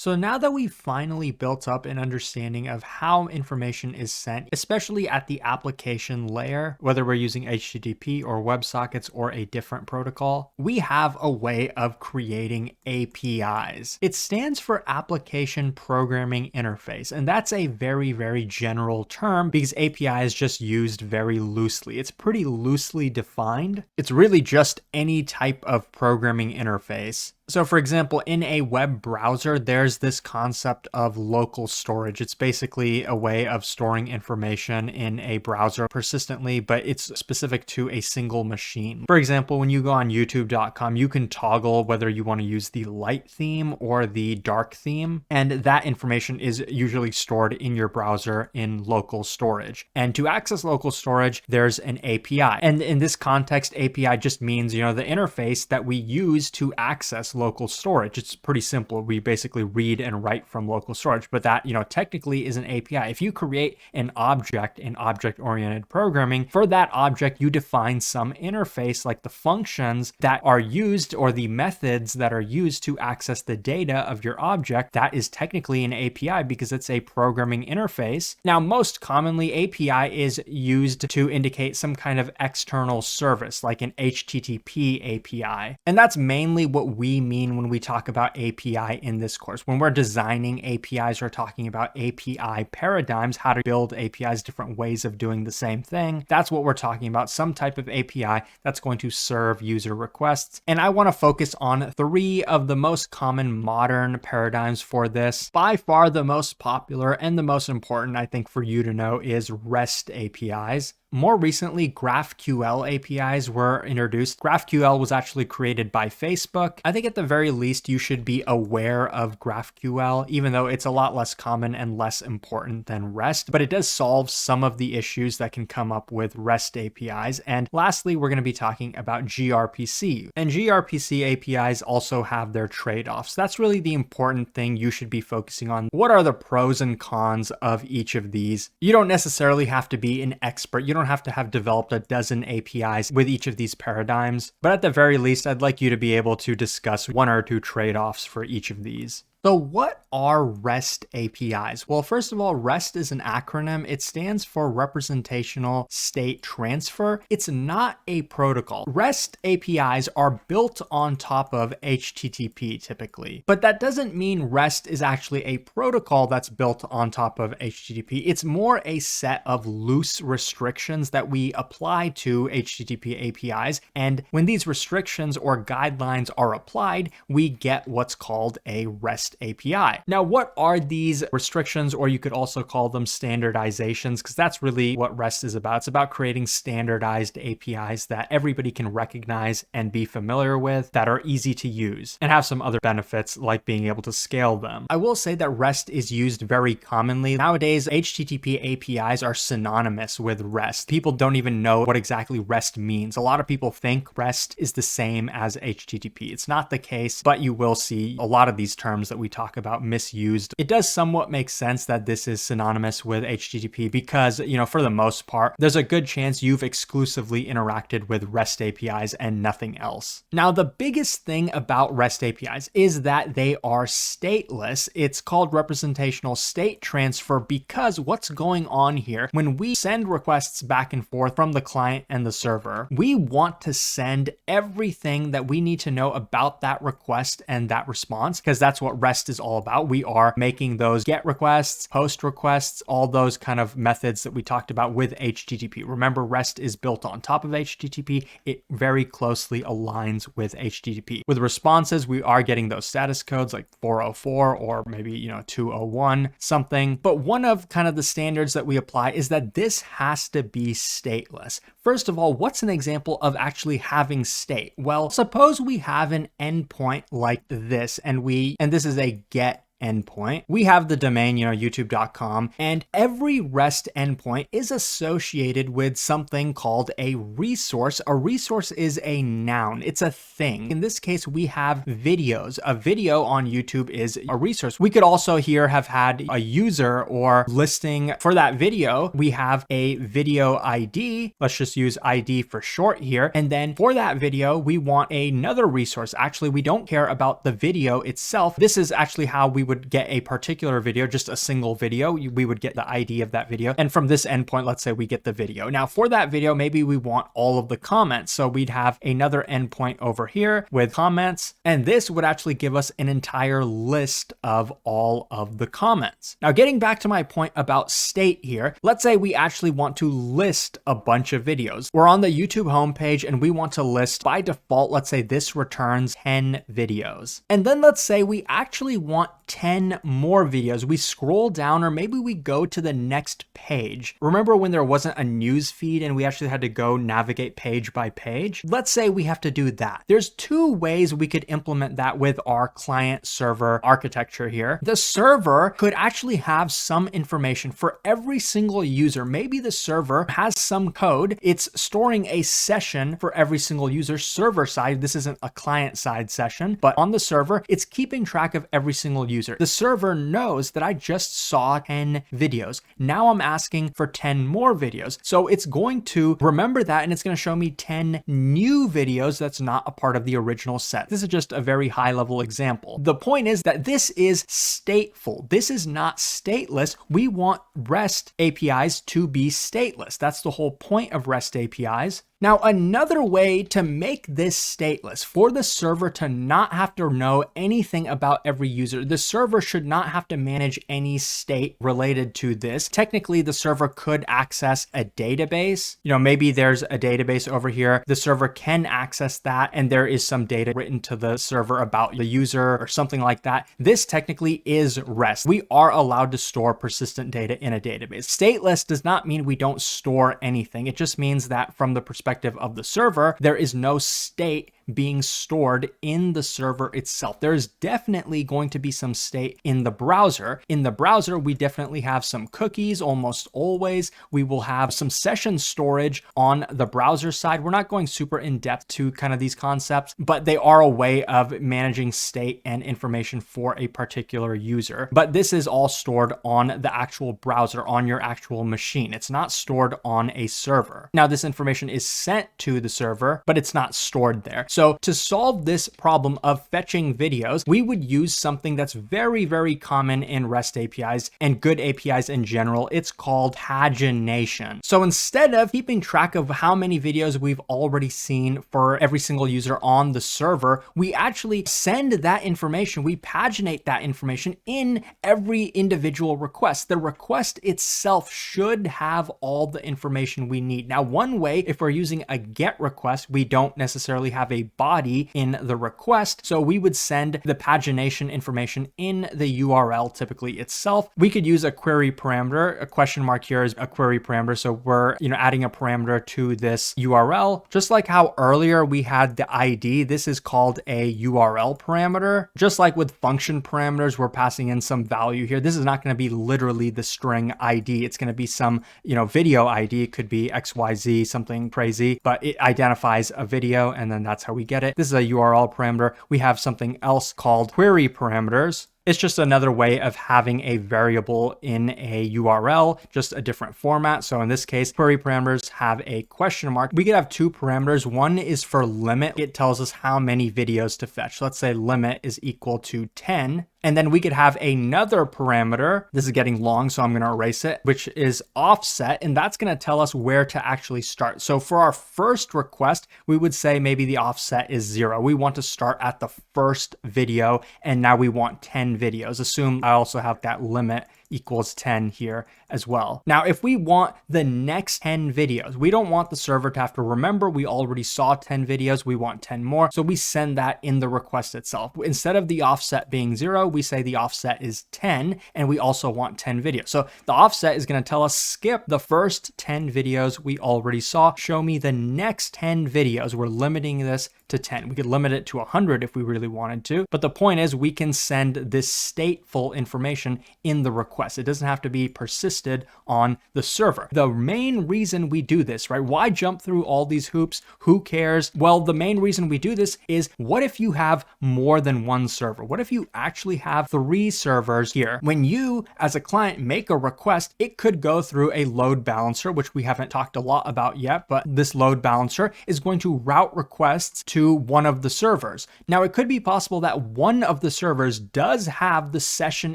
So now that we've finally built up an understanding of how information is sent, especially at the application layer, whether we're using HTTP or WebSockets or a different protocol, we have a way of creating APIs. It stands for Application Programming Interface, and that's a very, very general term because API is just used very loosely. It's pretty loosely defined. It's really just any type of programming interface. So for example, in a web browser, there's this concept of local storage. It's basically a way of storing information in a browser persistently, but it's specific to a single machine. For example, when you go on youtube.com, you can toggle whether you want to use the light theme or the dark theme, and that information is usually stored in your browser in local storage. And to access local storage, there's an API. And in this context, API just means, the interface that we use to access local storage. It's pretty simple. We basically read and write from local storage, but that, technically is an API. If you create an object in object-oriented programming, for that object, you define some interface like the functions that are used or the methods that are used to access the data of your object. That is technically an API because it's a programming interface. Now, most commonly, API is used to indicate some kind of external service like an HTTP API. And that's mainly what we mean when we talk about API in this course. When we're designing APIs, we're talking about API paradigms, how to build APIs, different ways of doing the same thing. That's what we're talking about, some type of API that's going to serve user requests. And I want to focus on 3 of the most common modern paradigms for this. By far the most popular and the most important, I think, for you to know is REST APIs. More recently, GraphQL APIs were introduced. GraphQL was actually created by Facebook. I think at the very least, you should be aware of GraphQL, even though it's a lot less common and less important than REST, but it does solve some of the issues that can come up with REST APIs. And lastly, we're going to be talking about gRPC. And gRPC APIs also have their trade-offs. That's really the important thing you should be focusing on. What are the pros and cons of each of these? You don't necessarily have to be an expert. You don't have to have developed a dozen APIs with each of these paradigms, but at the very least, I'd like you to be able to discuss 1 or 2 trade-offs for each of these. So what are REST APIs? Well, first of all, REST is an acronym. It stands for Representational State Transfer. It's not a protocol. REST APIs are built on top of HTTP typically, but that doesn't mean REST is actually a protocol that's built on top of HTTP. It's more a set of loose restrictions that we apply to HTTP APIs. And when these restrictions or guidelines are applied, we get what's called a REST API. Now, what are these restrictions, or you could also call them standardizations, because that's really what REST is about. It's about creating standardized APIs that everybody can recognize and be familiar with, that are easy to use, and have some other benefits like being able to scale them. I will say that REST is used very commonly. Nowadays, HTTP APIs are synonymous with REST. People don't even know what exactly REST means. A lot of people think REST is the same as HTTP. It's not the case, but you will see a lot of these terms that we talk about misused. It does somewhat make sense that this is synonymous with HTTP because, for the most part, there's a good chance you've exclusively interacted with REST APIs and nothing else. Now, the biggest thing about REST APIs is that they are stateless. It's called representational state transfer because what's going on here, when we send requests back and forth from the client and the server, we want to send everything that we need to know about that request and that response, because that's what REST is all about. We are making those GET requests, POST requests, all those kind of methods that we talked about with HTTP. Remember, REST is built on top of HTTP. It very closely aligns with HTTP. With responses, we are getting those status codes like 404 or maybe, 201 something. But one of kind of the standards that we apply is that this has to be stateless. First of all, what's an example of actually having state? Well, suppose we have an endpoint like this, and this is a GET endpoint. We have the domain, youtube.com, and every REST endpoint is associated with something called a resource. A resource is a noun. It's a thing. In this case, we have videos. A video on YouTube is a resource. We could also here have had a user or listing for that video. We have a video ID. Let's just use ID for short here. And then for that video, we want another resource. Actually, we don't care about the video itself. This is actually how we would get a particular video, just a single video. We would get the ID of that video. And from this endpoint, let's say we get the video. Now for that video, maybe we want all of the comments. So we'd have another endpoint over here with comments, and this would actually give us an entire list of all of the comments. Now getting back to my point about state here, let's say we actually want to list a bunch of videos. We're on the YouTube homepage and we want to list by default, let's say this returns 10 videos. And then let's say we actually want 10 more videos. We scroll down, or maybe we go to the next page. Remember when there wasn't a news feed and we actually had to go navigate page by page? Let's say we have to do that. There's two ways we could implement that with our client server architecture here. The server could actually have some information for every single user. Maybe the server has some code. It's storing a session for every single user server side. This isn't a client side session, but on the server, it's keeping track of every single user. The server knows that I just saw 10 videos. Now I'm asking for 10 more videos. So it's going to remember that, and it's going to show me 10 new videos that's not a part of the original set. This is just a very high level example. The point is that this is stateful. This is not stateless. We want REST APIs to be stateless. That's the whole point of REST APIs. Now, another way to make this stateless, for the server to not have to know anything about every user, the server should not have to manage any state related to this. Technically, the server could access a database. Maybe there's a database over here. The server can access that, and there is some data written to the server about the user or something like that. This technically is REST. We are allowed to store persistent data in a database. Stateless does not mean we don't store anything. It just means that from the perspective of the server, there is no state being stored in the server itself. There is definitely going to be some state in the browser. In the browser, we definitely have some cookies almost always. We will have some session storage on the browser side. We're not going super in depth to kind of these concepts, but they are a way of managing state and information for a particular user. But this is all stored on the actual browser, on your actual machine. It's not stored on a server. Now, this information is sent to the server, but it's not stored there. So to solve this problem of fetching videos, we would use something that's very, very common in REST APIs and good APIs in general. It's called pagination. So instead of keeping track of how many videos we've already seen for every single user on the server, we actually send that information, we paginate that information in every individual request. The request itself should have all the information we need. Now, one way, if we're using a GET request, we don't necessarily have a body in the request. So we would send the pagination information in the URL typically itself. We could use a query parameter. A question mark here is a query parameter. So we're, adding a parameter to this URL. Just like how earlier we had the ID, this is called a URL parameter. Just like with function parameters, we're passing in some value here. This is not going to be literally the string ID. It's going to be some, video ID. It could be XYZ, something crazy, but it identifies a video, and then that's how we get it. This is a URL parameter. We have something else called query parameters. It's just another way of having a variable in a URL, just a different format. So in this case, query parameters have a question mark. We could have two parameters. One is for limit. It tells us how many videos to fetch. Let's say limit is equal to 10. And then we could have another parameter. This is getting long, so I'm going to erase it, which is offset. And that's going to tell us where to actually start. So for our first request, we would say maybe the offset is 0. We want to start at the first video, and now we want 10 videos. Assume I also have that limit equals 10 here as well. Now, if we want the next 10 videos, we don't want the server to have to remember we already saw 10 videos, we want 10 more. So we send that in the request itself. Instead of the offset being 0, we say the offset is 10, and we also want 10 videos. So the offset is going to tell us skip the first 10 videos we already saw, show me the next 10 videos. We're limiting this to 10. We could limit it to 100 if we really wanted to, but the point is we can send this stateful information in the request. It doesn't have to be persisted on the server. The main reason we do this, right? Why jump through all these hoops? Who cares? Well, the main reason we do this is, what if you have more than one server? What if you actually have 3 servers here. When you, as a client, make a request, it could go through a load balancer, which we haven't talked a lot about yet, but this load balancer is going to route requests to one of the servers. Now, it could be possible that one of the servers does have the session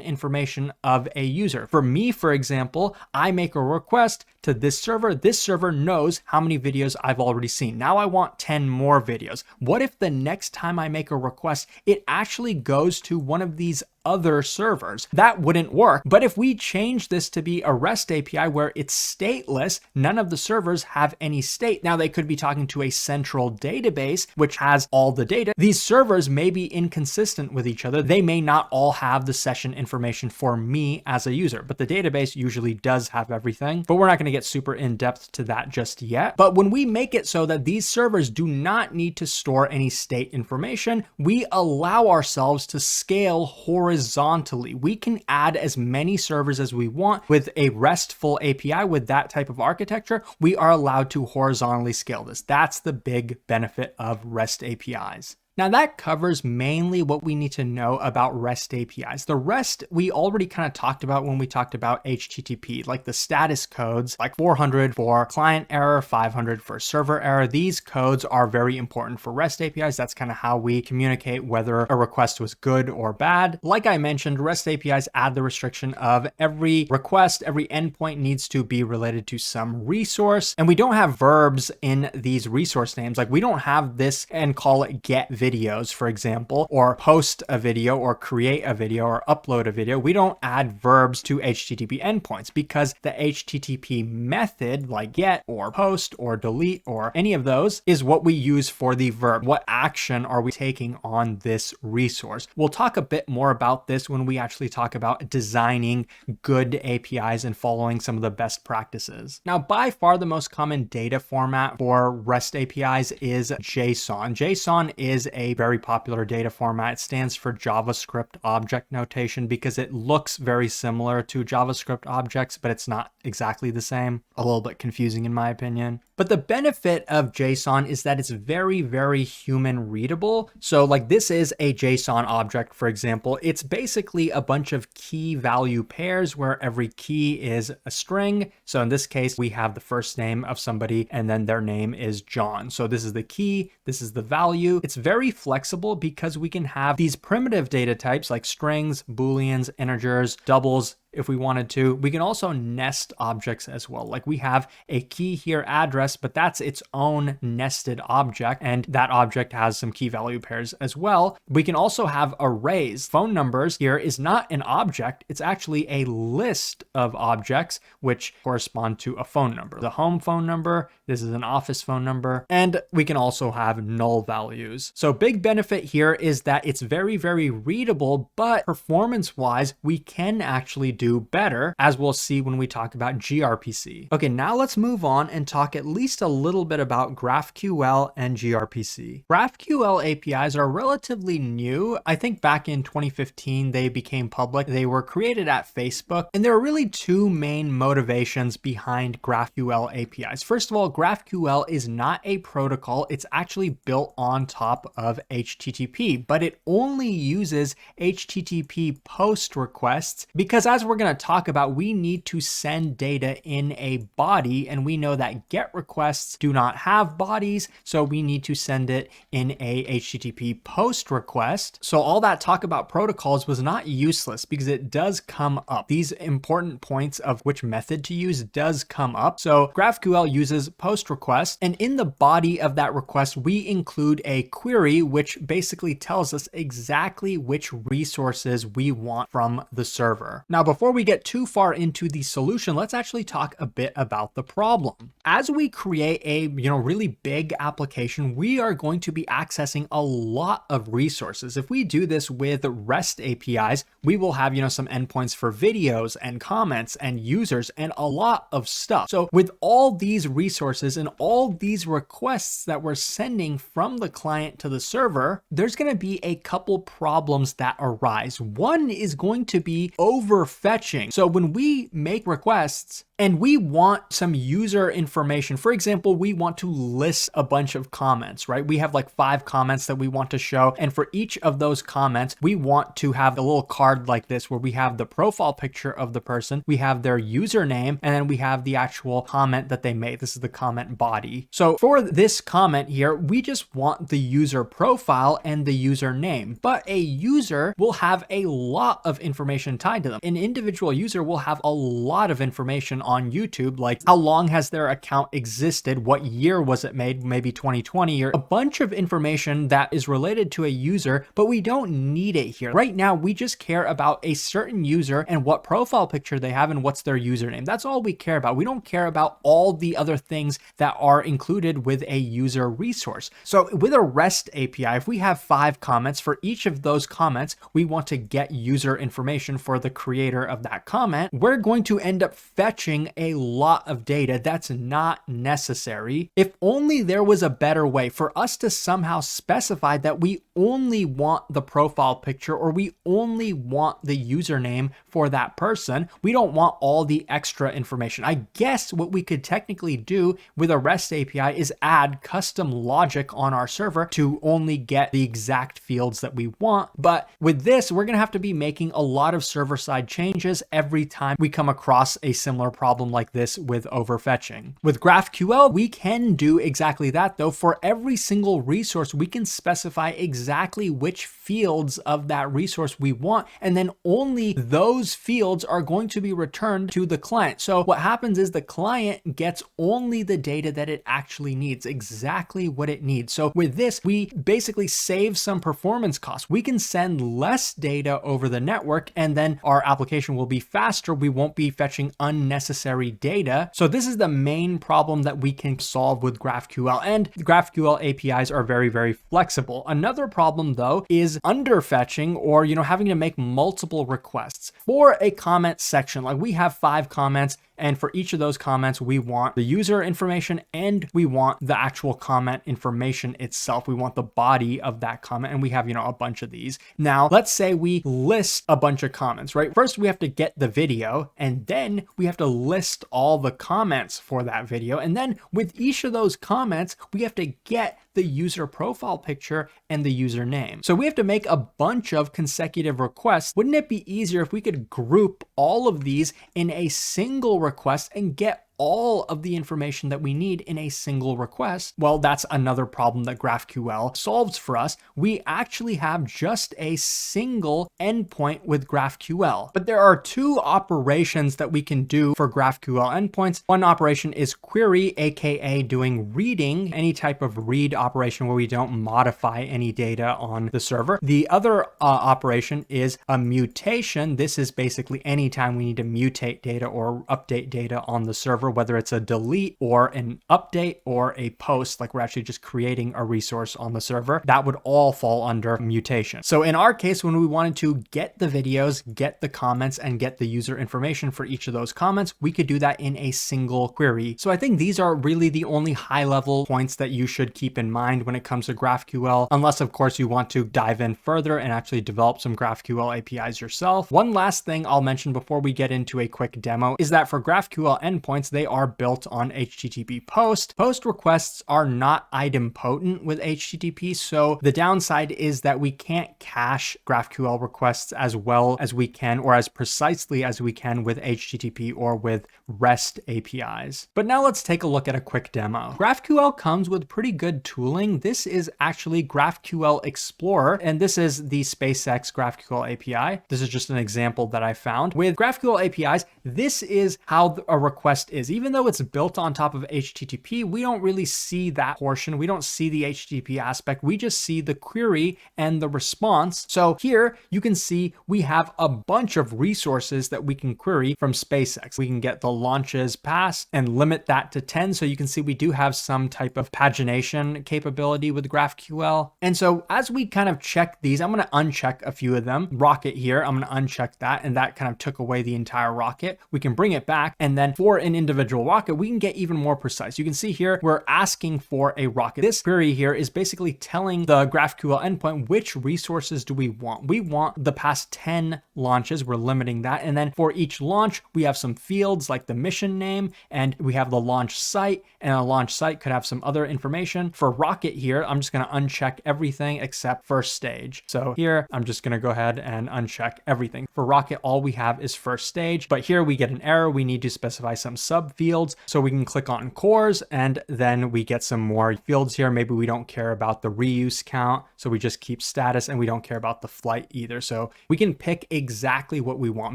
information of a user. For me, for example, I make a request to this server. This server knows how many videos I've already seen. Now I want 10 more videos. What if the next time I make a request, it actually goes to one of these other servers? That wouldn't work. But if we change this to be a REST API where it's stateless, none of the servers have any state. Now they could be talking to a central database, which has all the data. These servers may be inconsistent with each other. They may not all have the session information for me as a user, but the database usually does have everything. But we're not going to get super in depth to that just yet. But when we make it so that these servers do not need to store any state information, we allow ourselves to scale horizontally. We can add as many servers as we want. With a RESTful API with that type of architecture, we are allowed to horizontally scale this. That's the big benefit of REST APIs. Now that covers mainly what we need to know about REST APIs. The rest we already kind of talked about when we talked about HTTP, like the status codes, like 400 for client error, 500 for server error. These codes are very important for REST APIs. That's kind of how we communicate whether a request was good or bad. Like I mentioned, REST APIs add the restriction of every request, every endpoint needs to be related to some resource. And we don't have verbs in these resource names. Like we don't have this and call it get videos, for example, or post a video or create a video or upload a video. We don't add verbs to HTTP endpoints because the HTTP method like get or post or delete or any of those is what we use for the verb. What action are we taking on this resource? We'll talk a bit more about this when we actually talk about designing good APIs and following some of the best practices. Now, by far the most common data format for REST APIs is JSON. JSON is a very popular data format. It stands for JavaScript Object Notation because it looks very similar to JavaScript objects, but it's not exactly the same. A little bit confusing in my opinion. But the benefit of JSON is that it's very, very human readable. So like this is a JSON object, for example. It's basically a bunch of key value pairs where every key is a string. So in this case, we have the first name of somebody and then their name is John. So this is the key, this is the value. It's very flexible because we can have these primitive data types like strings, booleans, integers, doubles, if we wanted to. We can also nest objects as well. Like we have a key here, address, but that's its own nested object. And that object has some key value pairs as well. We can also have arrays. Phone numbers here is not an object. It's actually a list of objects which correspond to a phone number. The home phone number, this is an office phone number, and we can also have null values. So big benefit here is that it's very, very readable, but performance-wise, we can actually do better, as we'll see when we talk about gRPC. Okay, now let's move on and talk at least a little bit about GraphQL and gRPC. GraphQL APIs are relatively new. I think back in 2015, they became public. They were created at Facebook, and there are really two main motivations behind GraphQL APIs. First of all, GraphQL is not a protocol. It's actually built on top of HTTP, but it only uses HTTP post requests because, as we're going to talk about, we need to send data in a body, and we know that GET requests do not have bodies, so we need to send it in a HTTP post request. So all that talk about protocols was not useless because it does come up. These important points of which method to use does come up. So GraphQL uses post request, and in the body of that request, we include a query which basically tells us exactly which resources we want from the server. Now, before we get too far into the solution, let's actually talk a bit about the problem. As we create a really big application, we are going to be accessing a lot of resources. If we do this with REST APIs, we will have some endpoints for videos and comments and users and a lot of stuff. So with all these resources and all these requests that we're sending from the client to the server, there's going to be a couple problems that arise. One is going to be overfetching. So when we make requests, and we want some user information. For example, we want to list a bunch of comments, right? We have like 5 comments that we want to show. And for each of those comments, we want to have a little card like this where we have the profile picture of the person, we have their username, and then we have the actual comment that they made. This is the comment body. So for this comment here, we just want the user profile and the username, but a user will have a lot of information tied to them. An individual user will have a lot of information on YouTube, like how long has their account existed, what year was it made, maybe 2020, or a bunch of information that is related to a user, but we don't need it here. Right now, we just care about a certain user and what profile picture they have and what's their username. That's all we care about. We don't care about all the other things that are included with a user resource. So with a REST API, if we have 5 comments, for each of those comments, we want to get user information for the creator of that comment. We're going to end up fetching a lot of data that's not necessary. If only there was a better way for us to somehow specify that we only want the profile picture or we only want the username for that person. We don't want all the extra information. I guess what we could technically do with a REST API is add custom logic on our server to only get the exact fields that we want. But with this, we're going to have to be making a lot of server-side changes every time we come across a similar problem like this with overfetching. With GraphQL, we can do exactly that though. For every single resource, we can specify exactly which fields of that resource we want, and then only those fields are going to be returned to the client. So what happens is the client gets only the data that it actually needs, exactly what it needs. So with this, we basically save some performance costs. We can send less data over the network and then our application will be faster. We won't be fetching unnecessary data. So this is the main problem that we can solve with GraphQL, and GraphQL APIs are very, very flexible. Another problem though is underfetching, or having to make multiple requests for a comment section. Like we have 5 comments, and for each of those comments, we want the user information and we want the actual comment information itself. We want the body of that comment, and we have, a bunch of these. Now, let's say we list a bunch of comments, right? First, we have to get the video, and then we have to list all the comments for that video. And then with each of those comments, we have to get the user profile picture and the username. So we have to make a bunch of consecutive requests. Wouldn't it be easier if we could group all of these in a single request and get all of the information that we need in a single request? Well, that's another problem that GraphQL solves for us. We actually have just a single endpoint with GraphQL, but there are 2 operations that we can do for GraphQL endpoints. One operation is query, aka doing reading, any type of read operation where we don't modify any data on the server. The other operation is a mutation. This is basically anytime we need to mutate data or update data on the server, whether it's a delete or an update or a post, like we're actually just creating a resource on the server, that would all fall under mutation. So in our case, when we wanted to get the videos, get the comments, and get the user information for each of those comments, we could do that in a single query. So I think these are really the only high-level points that you should keep in mind when it comes to GraphQL, unless of course you want to dive in further and actually develop some GraphQL APIs yourself. One last thing I'll mention before we get into a quick demo is that for GraphQL endpoints, they are built on HTTP POST. POST requests are not idempotent with HTTP, so the downside is that we can't cache GraphQL requests as well as we can, or as precisely as we can with HTTP or with REST APIs. But now let's take a look at a quick demo. GraphQL comes with pretty good tooling. This is actually GraphQL Explorer, and this is the SpaceX GraphQL API. This is just an example that I found. With GraphQL APIs, this is how a request is. Even though it's built on top of HTTP, we don't really see that portion. We don't see the HTTP aspect. We just see the query and the response. So here you can see we have a bunch of resources that we can query from SpaceX. We can get the launches pass and limit that to 10. So you can see we do have some type of pagination capability with GraphQL. And so as we kind of check these, I'm going to uncheck a few of them. Rocket here, I'm going to uncheck that, and that kind of took away the entire rocket. We can bring it back, and then for an individual individual rocket, we can get even more precise. You can see here, we're asking for a rocket. This query here is basically telling the GraphQL endpoint which resources do we want. We want the past 10 launches. We're limiting that. And then for each launch, we have some fields like the mission name, and we have the launch site, and a launch site could have some other information. For rocket here, I'm just going to uncheck everything except first stage. So here, I'm just going to go ahead and uncheck everything. For rocket, all we have is first stage, but here we get an error. We need to specify some subfields. So we can click on cores, and then we get some more fields here. Maybe we don't care about the reuse count, so we just keep status, and we don't care about the flight either. So we can pick exactly what we want.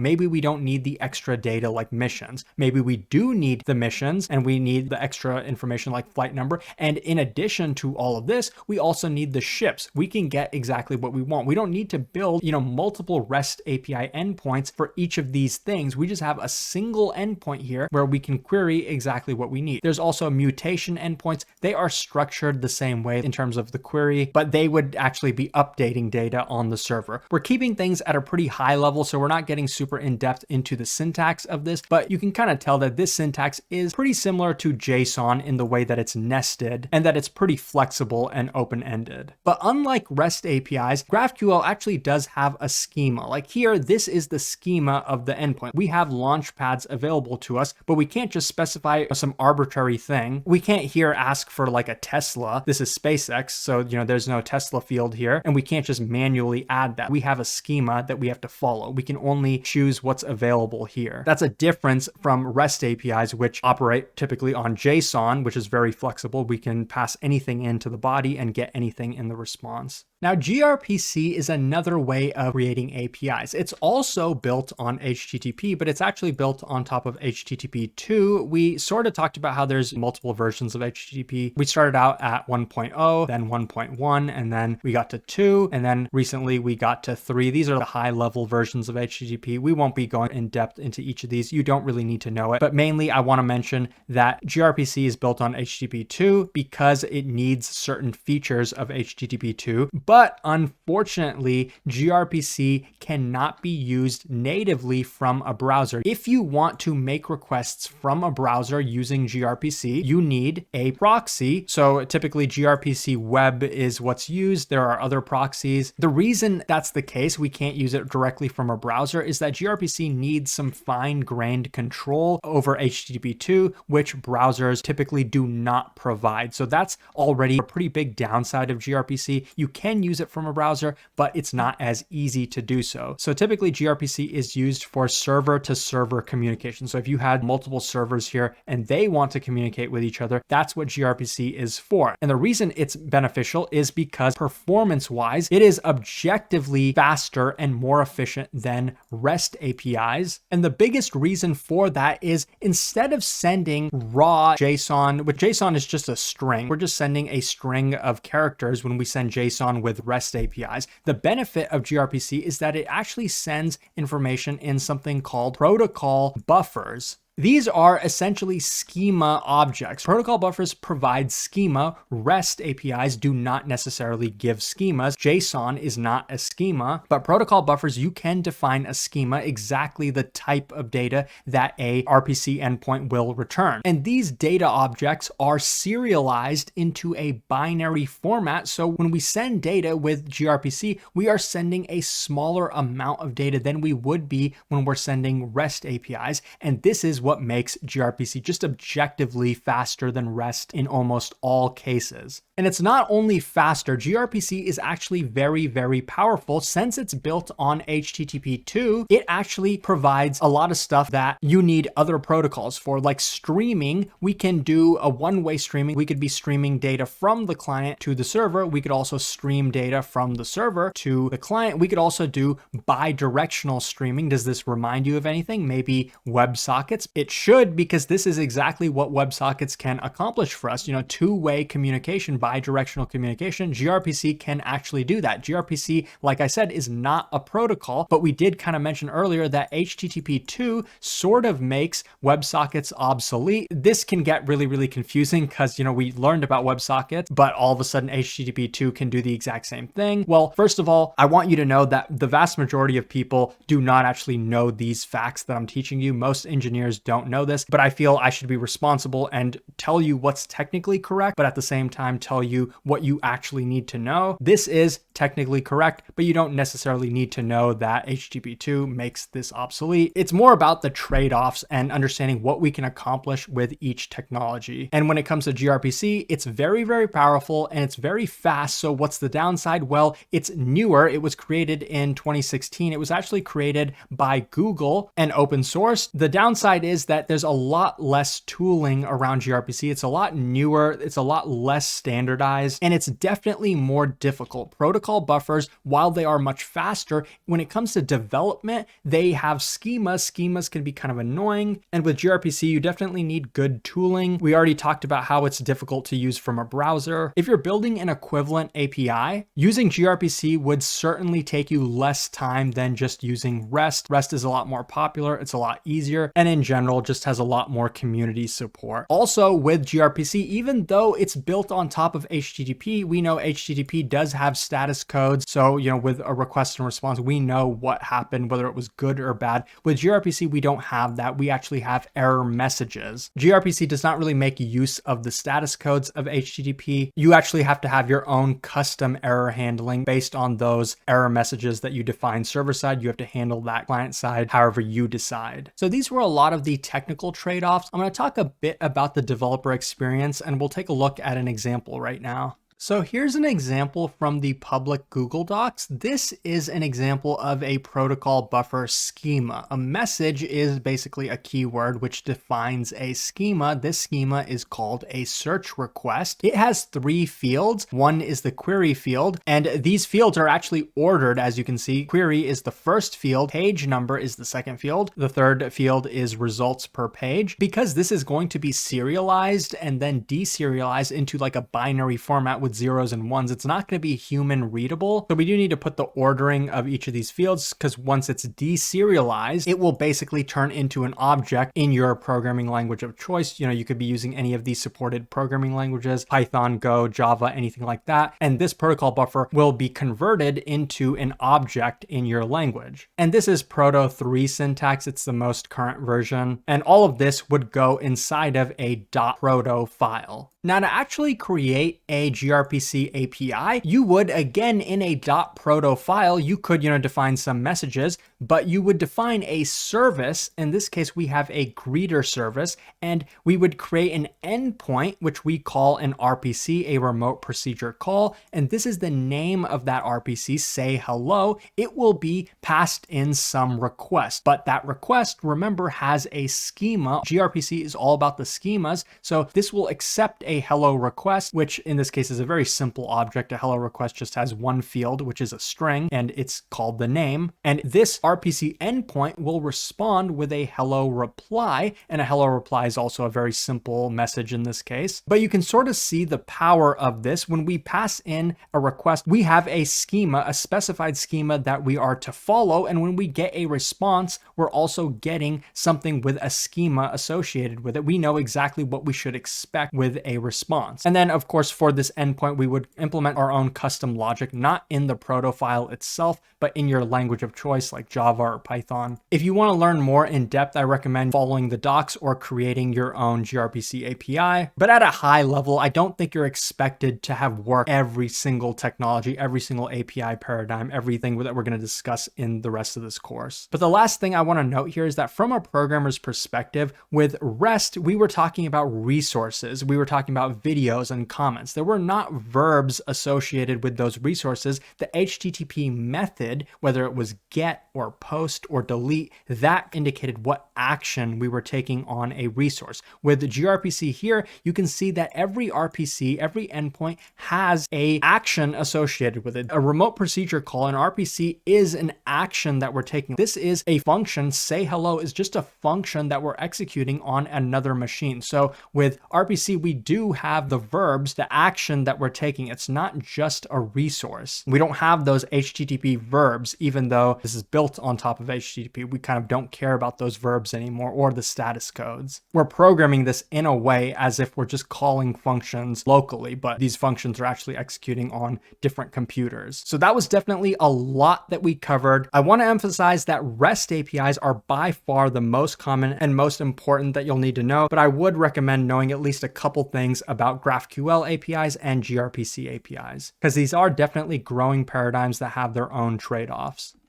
Maybe we don't need the extra data like missions. Maybe we do need the missions and we need the extra information like flight number. And in addition to all of this, we also need the ships. We can get exactly what we want. We don't need to build, multiple REST API endpoints for each of these things. We just have a single endpoint here where we can query exactly what we need. There's also mutation endpoints. They are structured the same way in terms of the query, but they would actually be updating data on the server. We're keeping things at a pretty high level, so we're not getting super in depth into the syntax of this, but you can kind of tell that this syntax is pretty similar to JSON in the way that it's nested and that it's pretty flexible and open-ended. But unlike REST APIs, GraphQL actually does have a schema. Like here, this is the schema of the endpoint. We have launch pads available to us, but we can't just specify some arbitrary thing. We can't here ask for like a Tesla. This is SpaceX, so there's no Tesla field here, and we can't just manually add that. We have a schema that we have to follow. We can only choose what's available here. That's a difference from REST APIs, which operate typically on JSON, which is very flexible. We can pass anything into the body and get anything in the response. Now, gRPC is another way of creating APIs. It's also built on HTTP, but it's actually built on top of HTTP 2. We sort of talked about how there's multiple versions of HTTP. We started out at 1.0, then 1.1, and then we got to 2, and then recently we got to 3. These are the high-level versions of HTTP. We won't be going in depth into each of these. You don't really need to know it, but mainly I want to mention that gRPC is built on HTTP 2 because it needs certain features of HTTP 2. But unfortunately, gRPC cannot be used natively from a browser. If you want to make requests from a browser using gRPC, you need a proxy. So typically gRPC web is what's used. There are other proxies. The reason that's the case, we can't use it directly from a browser, is that gRPC needs some fine-grained control over HTTP 2, which browsers typically do not provide. So that's already a pretty big downside of gRPC. You can use it from a browser, but it's not as easy to do so. So typically gRPC is used for server to server communication. So if you had multiple servers here and they want to communicate with each other, that's what gRPC is for. And the reason it's beneficial is because performance wise, it is objectively faster and more efficient than REST APIs. And the biggest reason for that is instead of sending raw JSON, which JSON is just a string, we're just sending a string of characters when we send JSON with REST APIs. The benefit of gRPC is that it actually sends information in something called protocol buffers. These are essentially schema objects. Protocol buffers provide schema. REST APIs do not necessarily give schemas. JSON is not a schema, but protocol buffers, you can define a schema, exactly the type of data that a RPC endpoint will return. And these data objects are serialized into a binary format. So when we send data with gRPC, we are sending a smaller amount of data than we would be when we're sending REST APIs. And this is what makes gRPC just objectively faster than REST in almost all cases. And it's not only faster, gRPC is actually very, very powerful. Since it's built on HTTP 2, it actually provides a lot of stuff that you need other protocols for, like streaming. We can do a one-way streaming. We could be streaming data from the client to the server. We could also stream data from the server to the client. We could also do bi-directional streaming. Does this remind you of anything? Maybe WebSockets? It should, because this is exactly what WebSockets can accomplish for us. Two-way communication, bi-directional communication. gRPC can actually do that. gRPC, like I said, is not a protocol, but we did kind of mention earlier that HTTP 2 sort of makes WebSockets obsolete. This can get really, really confusing because, we learned about WebSockets, but all of a sudden HTTP 2 can do the exact same thing. Well, first of all, I want you to know that the vast majority of people do not actually know these facts that I'm teaching you. Most engineers don't know this, but I feel I should be responsible and tell you what's technically correct, but at the same time tell you what you actually need to know. This is technically correct, but you don't necessarily need to know that HTTP2 makes this obsolete. It's more about the trade-offs and understanding what we can accomplish with each technology. And when it comes to gRPC, it's very, very powerful and it's very fast. So what's the downside? Well, it's newer. It was created in 2016. It was actually created by Google and open source. The downside is that there's a lot less tooling around gRPC. It's a lot newer. It's a lot less standardized, and it's definitely more difficult. Protocol buffers, while they are much faster, when it comes to development, they have schemas. Schemas can be kind of annoying. And with gRPC, you definitely need good tooling. We already talked about how it's difficult to use from a browser. If you're building an equivalent API, using gRPC would certainly take you less time than just using REST. REST is a lot more popular. It's a lot easier. And in general, just has a lot more community support. Also with gRPC, even though it's built on top of HTTP, we know HTTP does have status codes. So, with a request and response, we know what happened, whether it was good or bad. With gRPC, we don't have that. We actually have error messages. gRPC does not really make use of the status codes of HTTP. You actually have to have your own custom error handling based on those error messages that you define server side. You have to handle that client side however you decide. So these were a lot of the technical trade-offs. I'm going to talk a bit about the developer experience, and we'll take a look at an example right now. So here's an example from the public Google Docs. This is an example of a protocol buffer schema. A message is basically a keyword which defines a schema. This schema is called a search request. It has 3 fields. One is the query field, and these fields are actually ordered. As you can see, query is the first field, page number is the second field, the third field is results per page. Because this is going to be serialized and then deserialized into like a binary format with zeros and ones, it's not going to be human readable. So we do need to put the ordering of each of these fields, because once it's deserialized, it will basically turn into an object in your programming language of choice. You could be using any of these supported programming languages, Python, Go, Java, anything like that. And this protocol buffer will be converted into an object in your language. And this is Proto 3 syntax. It's the most current version. And all of this would go inside of a .proto file. Now, to actually create a gRPC API, you would, again, in a .proto file, you could, define some messages, but you would define a service. In this case, we have a greeter service, and we would create an endpoint, which we call an RPC, a remote procedure call. And this is the name of that RPC, say hello. It will be passed in some request, but that request, remember, has a schema. gRPC is all about the schemas. So this will accept a hello request, which in this case is a very simple object. A hello request just has one field, which is a string, and it's called the name. And this RPC endpoint will respond with a hello reply. And a hello reply is also a very simple message in this case. But you can sort of see the power of this. When we pass in a request, we have a schema, a specified schema that we are to follow. And when we get a response, we're also getting something with a schema associated with it. We know exactly what we should expect with a response. And then, of course, for this endpoint, we would implement our own custom logic, not in the proto file itself, but in your language of choice like Java or Python. If you want to learn more in depth, I recommend following the docs or creating your own gRPC API. But at a high level, I don't think you're expected to have worked every single technology, every single API paradigm, everything that we're going to discuss in the rest of this course. But the last thing I want to note here is that from a programmer's perspective, with REST, we were talking about resources. We were talking about videos and comments. There were not verbs associated with those resources. The HTTP method, whether it was get or post or delete, that indicated what action we were taking on a resource. With the gRPC here, you can see that every RPC, every endpoint has an action associated with it. A remote procedure call, an RPC, is an action that we're taking. This is a function. Say hello is just a function that we're executing on another machine. So with RPC, we do have the verbs, the action that we're taking. It's not just a resource. We don't have those HTTP verbs, even though this is built on top of HTTP. We kind of don't care about those verbs anymore or the status codes. We're programming this in a way as if we're just calling functions locally, but these functions are actually executing on different computers. So that was definitely a lot that we covered. I want to emphasize that REST APIs are by far the most common and most important that you'll need to know, but I would recommend knowing at least a couple things about GraphQL APIs and gRPC APIs, because these are definitely growing paradigms that have their own trade-offs.